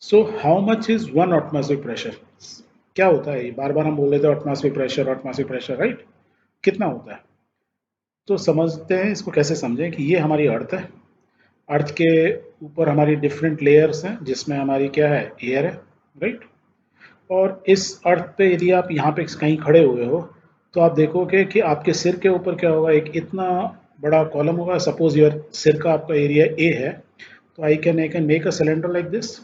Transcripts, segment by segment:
So how much is one atmospheric pressure? क्या होता है ये? बार बार हम बोल रहे थे एटमॉस्फेरिक प्रेशर, राइट? कितना होता है? तो समझते हैं इसको, कैसे समझें कि ये हमारी अर्थ है। अर्थ के ऊपर हमारी डिफरेंट लेयर्स हैं जिसमें हमारी क्या है, एयर है, राइट? और इस अर्थ पे यदि आप यहाँ पे कहीं खड़े हुए हो तो आप देखोगे कि आपके सिर के ऊपर क्या होगा, एक इतना बड़ा कॉलम होगा। सपोज योर सिर का आपका एरिया ए है, तो I can make a cylinder like this.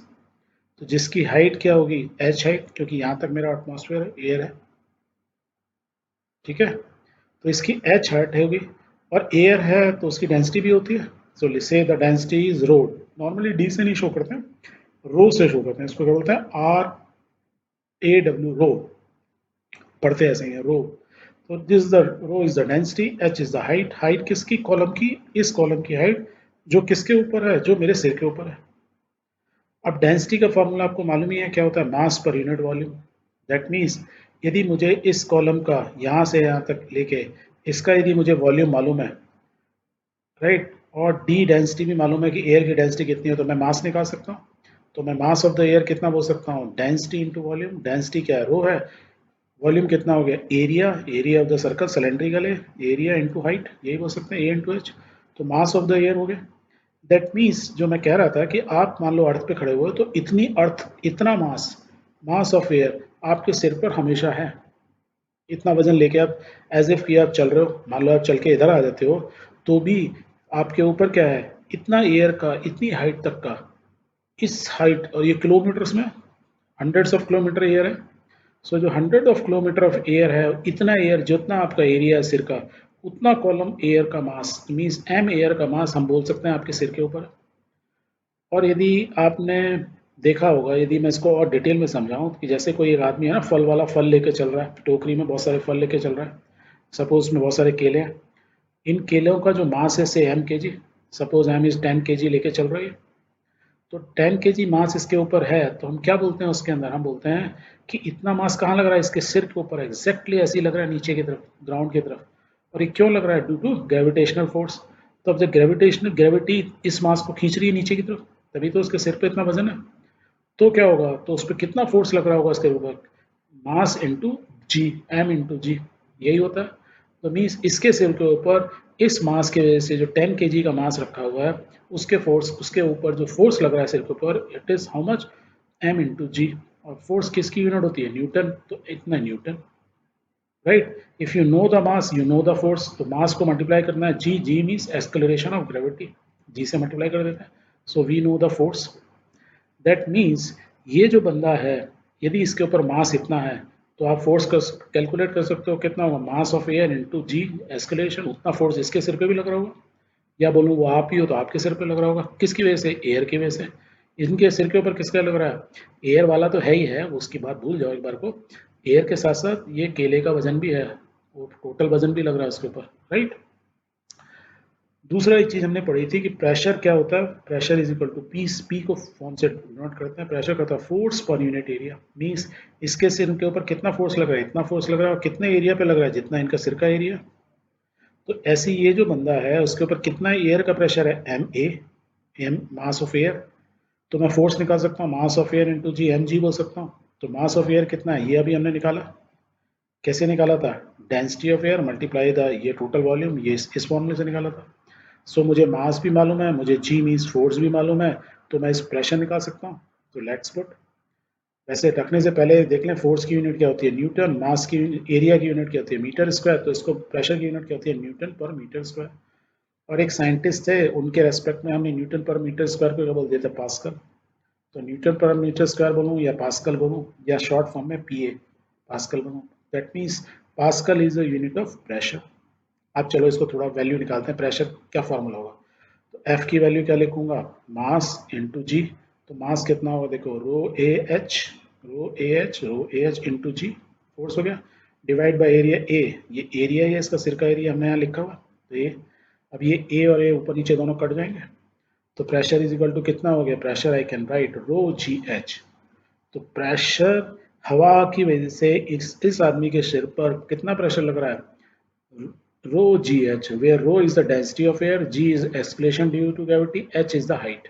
तो जिसकी हाइट क्या होगी, एच हाइट, क्योंकि यहाँ तक मेरा एटमॉस्फेयर है, एयर है, ठीक है? तो इसकी एच हाइट होगी, और एयर है तो उसकी डेंसिटी भी होती है। So say the density is rho. Normally D से नहीं शो करते हैं, रो से शो करते हैं। इसको क्या बोलते हैं, आर ए डब्ल्यू, रो। पढ़ते ऐसे ही है, रो। तो this the rho is the density, H is the height. Height किसकी, कॉलम की? इस कॉलम की हाइट जो किसके ऊपर है, जो मेरे सिर के ऊपर है। अब डेंसिटी का फॉर्मूला आपको मालूम ही है, क्या होता है, मास per unit volume. That means यदि मुझे इस कॉलम का यहाँ से यहाँ तक लेके इसका यदि मुझे वॉल्यूम मालूम है, राइट, और डी डेंसिटी भी मालूम है कि एयर की डेंसिटी कितनी है, तो मैं मास निकाल सकता हूँ। तो मैं मास ऑफ द एयर कितना बोल सकता हूँ, डेंसिटी इंटू वॉल्यूम। डेंसिटी क्या है, रो है। वॉल्यूम कितना हो गया, area, area of the circle cylindrical है, एरिया इंटू हाइट, यही बोल सकते हैं, ए इंटू एच। तो मास ऑफ द एयर हो गया। दैट मीन्स जो मैं कह रहा था कि आप मान लो अर्थ पे खड़े हुए हो, तो इतनी अर्थ, इतना मास, मास ऑफ एयर आपके सिर पर हमेशा है। इतना वजन लेके आप एज इफ कि आप चल रहे हो, मान लो आप चल के इधर आ जाते हो, तो भी आपके ऊपर क्या है, इतना एयर का, इतनी हाइट तक का, इस हाइट, और ये किलोमीटर्स में, हंड्रेड्स ऑफ किलोमीटर एयर है। सो जो hundred of kilometre of air है, इतना एयर, जितना आपका एरिया है सिर का, उतना कॉलम एयर का मास, मीन्स एम एयर का मास हम बोल सकते हैं आपके सिर के ऊपर। और यदि आपने देखा होगा, यदि मैं इसको और डिटेल में समझाऊं, कि जैसे कोई एक आदमी है ना, फल वाला, फल लेके चल रहा है, टोकरी में बहुत सारे फल लेके चल रहा है। सपोज में बहुत सारे केले हैं। इन केलों का जो मास है, से एम के जी, सपोज एम इज 10 के जी लेके चल रही है। तो 10 के जी मास इसके ऊपर है, तो हम क्या बोलते हैं उसके अंदर, हम बोलते हैं कि इतना मास कहाँ लग रहा है, इसके सिर के ऊपर एग्जैक्टली ऐसे ही लग रहा है, नीचे की तरफ, ग्राउंड की तरफ। और ये क्यों लग रहा है, ड्यू टू ग्रेविटेशनल फोर्स। तो अब जब ग्रेविटेशनल, ग्रेविटी इस मास को खींच रही है नीचे की तरफ, तभी तो उसके सिर पे इतना वजन है। तो क्या होगा, तो उस पर कितना फोर्स लग रहा होगा इसके ऊपर, mass into G, M into जी, यही होता है। तो मीन्स इसके सिर के ऊपर इस मास की वजह से, जो 10 के जी का मास रखा हुआ है, उसके फोर्स, उसके ऊपर जो फोर्स लग रहा है सिर के ऊपर, it is how much, M into G. और फोर्स किसकी यूनिट होती है, न्यूटन, तो इतना newton, right? If you know the mass, you know the force. तो मास को मल्टीप्लाई करना है, G, G means acceleration of gravity, G से मल्टीप्लाई कर देते हैं। So we know the force. That means ये जो बंदा है, यदि इसके ऊपर मास इतना है, तो आप फोर्स कर कैलकुलेट कर सकते हो कितना होगा, mass of air into G acceleration. उतना फोर्स इसके सिर पे भी लग रहा होगा, या बोलूँ वो आप ही हो तो आपके सिर पे लग रहा होगा। किसकी वजह से, एयर की वजह से। इनके सिर के ऊपर किसका लग रहा है, एयर वाला तो है ही है, उसकी बात भूल जाओ एक बार को। एयर के साथ साथ ये केले का वजन भी है, वो टोटल वजन भी लग रहा है उसके ऊपर, राइट? दूसरा एक चीज हमने पढ़ी थी कि प्रेशर क्या होता है, pressure is equal to P. P को फॉर्म से डिनोट करते हैं, प्रेशर का होता है force per unit area. Means इसके सिर के ऊपर कितना फोर्स लग रहा है, इतना फोर्स लग रहा है, और कितने एरिया पे लग रहा है, जितना इनका सिर का एरिया। तो ऐसे ही ये जो बंदा है, उसके ऊपर कितना एयर का प्रेशर है, M A, M mass of air. तो मैं फोर्स निकाल सकता हूँ, mass of air into G, M G बोल सकता हूँ। तो मास ऑफ एयर कितना है, ये अभी हमने निकाला। कैसे निकाला था, density of air multiply the ये टोटल वॉल्यूम, ये इस फॉर्मूले से निकाला था। सो मुझे मास भी मालूम है, मुझे जी मीन्स फोर्स भी मालूम है, तो मैं इस प्रेशर निकाल सकता हूँ। तो लेट्स पुट, वैसे रखने से पहले देख लें फोर्स की यूनिट क्या होती है, न्यूटन। मास की, एरिया की यूनिट क्या होती है, मीटर स्क्वायर। तो इसको प्रेशर की यूनिट क्या होती है, न्यूटन पर मीटर स्क्वायर। और एक साइंटिस्ट थे, उनके रेस्पेक्ट में हमने न्यूटन पर मीटर स्क्वायर को क्या बोल दिया था, पास्कल। तो न्यूटन पर मीटर स्क्वायर बोलूँ या पास्कल बोलूँ, या शॉर्ट फॉर्म में पी ए, पास्कल बोलूँ, that means pascal is a unit of pressure. अब चलो इसको थोड़ा वैल्यू निकालते हैं, प्रेशर क्या फॉर्मूला होगा। तो एफ की वैल्यू क्या लिखूंगा, मास इंटू जी। तो मास कितना होगा, देखो, rho A H, rho A H, rho A H into G, force हो गया, डिवाइड बाय एरिया ए। ये एरिया है, इसका सिर का एरिया हमने यहाँ लिखा हुआ, तो ये, अब ये ए और ए ऊपर नीचे दोनों कट जाएंगे। तो प्रेशर इज इक्वल टू कितना हो गया, pressure I can write rho G H. तो प्रेशर, हवा की वजह से इस आदमी के सिर पर कितना प्रेशर लग रहा है, rho gh, where rho is the density of air, g is acceleration due to gravity, h is the height.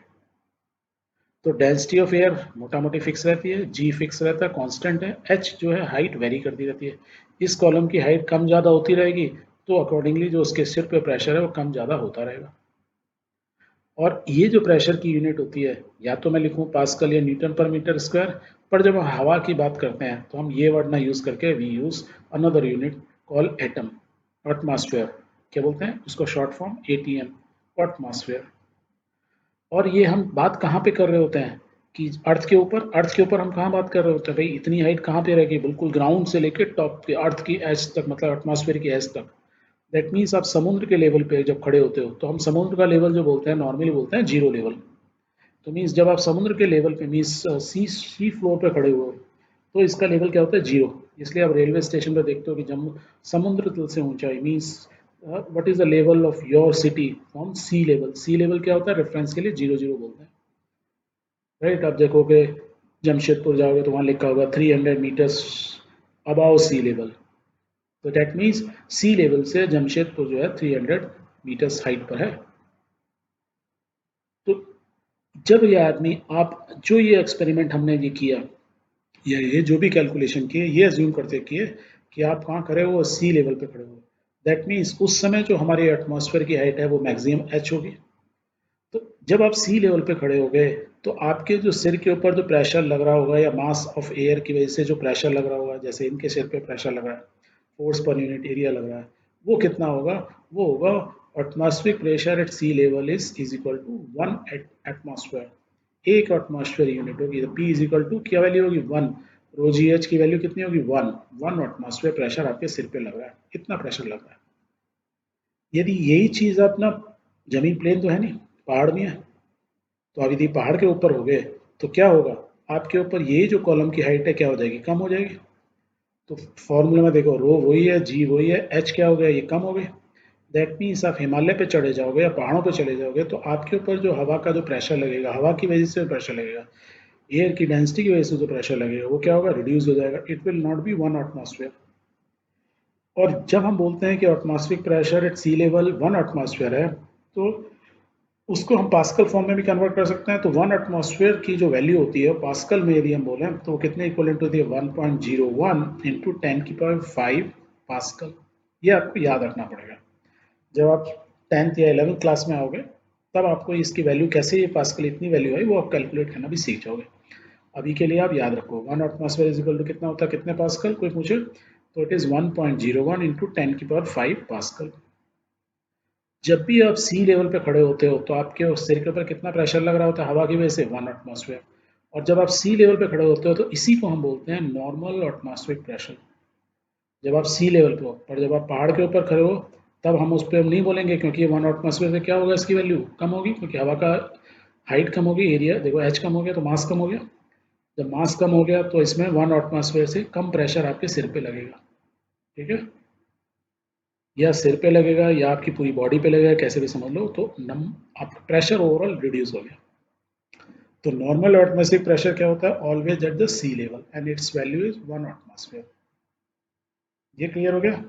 तो डेंसिटी ऑफ एयर मोटा मोटी फिक्स रहती है, जी फिक्स रहता है, कांस्टेंट है, एच जो है हाइट वेरी करती रहती है। इस कॉलम की हाइट कम ज़्यादा होती रहेगी तो अकॉर्डिंगली जो उसके सिर पे प्रेशर है वो कम ज़्यादा होता रहेगा। और ये जो प्रेशर की यूनिट होती है, या तो मैं लिखूँ पास्कल या न्यूटन पर मीटर स्क्वायर, पर जब हम हवा की बात करते हैं तो हम ये वर्ड ना यूज़ करके we use another unit call atom, atmosphere. क्या बोलते हैं उसको, शॉर्ट फॉर्म एटीएम, एटमॉस्फेयर। और ये हम बात कहाँ पे कर रहे होते हैं कि अर्थ के ऊपर हम कहाँ बात कर रहे होते हैं भाई, इतनी हाइट कहाँ पे रहेगी, बिल्कुल ग्राउंड से लेके टॉप के अर्थ की एज तक, मतलब एटमॉस्फेयर की एज तक। दैट मीन्स आप समुद्र के लेवल पे जब खड़े होते हो तो हम समुद्र का लेवल जो बोलते हैं नॉर्मली बोलते हैं जीरो लेवल। तो मीन्स जब आप समुद्र के लेवल पे मीन्स सी सी फ्लोर पे खड़े हुए हो तो इसका लेवल क्या होता है, जीरो। इसलिए आप रेलवे स्टेशन पे देखते हो कि जब समुद्र तल से ऊंचाई means what is the level of your city from sea level. Sea level क्या होता है, रेफरेंस के लिए जीरो जीरो बोलते हैं, राइट। आप देखोगे जमशेदपुर जाओगे तो वहाँ लिखा होगा 300 मीटर्स अबाव सी लेवल। तो दैट मीन्स सी लेवल से जमशेदपुर जो है 300 मीटर्स हाइट पर है। तो जब ये आदमी, आप जो ये एक्सपेरिमेंट हमने ये किया, ये जो भी कैलकुलेशन किए, ये अज्यूम करते किए कि आप कहाँ खड़े हो, सी लेवल पे खड़े हो। दैट मीन्स उस समय जो हमारी एटमॉस्फेयर की हाइट है वो मैक्सिमम एच होगी। तो जब आप सी लेवल पे खड़े हो गए तो आपके जो सिर के ऊपर जो प्रेशर लग रहा होगा या मास ऑफ एयर की वजह से जो प्रेशर लग रहा होगा, जैसे इनके सिर पे प्रेशर लग रहा है, फोर्स पर यूनिट एरिया लग रहा है, वो कितना होगा, वो होगा atmospheric pressure at sea level is equal to 1 atmosphere. एक एटमॉस्फेयर यूनिट होगी तो पी इज इक्वल टू क्या वैल्यू होगी, 1। रो जी एच की वैल्यू कितनी होगी, 1 एटमॉस्फेयर प्रेशर आपके सिर पे लग रहा है, इतना प्रेशर लग रहा है। यदि यही चीज़ आप ना, जमीन प्लेन तो है नहीं, पहाड़ भी है, तो आप यदि पहाड़ के ऊपर हो गए तो क्या होगा, आपके ऊपर ये जो कॉलम की हाइट है क्या हो जाएगी, कम हो जाएगी। तो फॉर्मूला में देखो, रो वही है, जी वही है, एच क्या हो गया, ये कम हो गई। दैट मीन्स आप हिमालय पे चढ़े जाओगे या पहाड़ों पे चले जाओगे तो आपके ऊपर जो हवा का जो प्रेशर लगेगा, हवा की वजह से प्रेशर लगेगा, एयर की डेंसिटी की वजह से जो प्रेशर लगेगा वो क्या होगा, रिड्यूस हो जाएगा। It will not be 1 atmosphere. और जब हम बोलते हैं कि atmospheric pressure at sea level 1 atmosphere है, तो उसको हम पास्कल फॉर्म में भी कन्वर्ट कर सकते हैं। तो 1 एटमॉस्फेयर की जो वैल्यू होती है पास्कल में यदि हम बोलें तो वो कितने इक्वलेंट होती है, 1.01 इंटू 10⁵ पास्कल। ये आपको याद रखना पड़ेगा। जब आप 10th या 11th क्लास में आओगे तब आपको इसकी वैल्यू कैसे, ये पास्कल इतनी वैल्यू आई वो आप कैलकुलेट करना भी सीख जाओगे। अभी के लिए आप याद रखो 1 एटमॉस्फेयर इज इक्वल टू कितना होता है, कितने पास्कल, कोई पूछे तो इट इज 1.01 इंटू 10⁵ पास्कल। जब भी आप सी लेवल पे खड़े होते हो तो आपके उस सिर के ऊपर कितना प्रेशर लग रहा होता है हवा की वजह से, 1 एटमॉस्फेयर। और जब आप सी लेवल पे खड़े होते हो तो इसी को हम बोलते हैं नॉर्मल एटमॉस्फेरिक प्रेशर, जब आप सी लेवल पे हो। पर जब आप पहाड़ के ऊपर खड़े हो तब हम उस पर हम नहीं बोलेंगे, क्योंकि 1 एटमॉस्फेयर से क्या होगा, इसकी वैल्यू कम होगी, क्योंकि हवा का हाइट कम होगी, एरिया देखो एच कम हो गया तो मास कम हो गया। जब मास कम हो गया तो इसमें 1 एटमॉस्फेयर से कम प्रेशर आपके सिर पे लगेगा, ठीक है। या सिर पे लगेगा या आपकी पूरी बॉडी पे लगेगा, कैसे भी समझ लो, तो नम आपका प्रेशर ओवरऑल रिड्यूस हो गया। तो नॉर्मल एटमॉस्फेरिक प्रेशर क्या होता है, always at the sea level and its value is 1 atmosphere. ये क्लियर हो गया।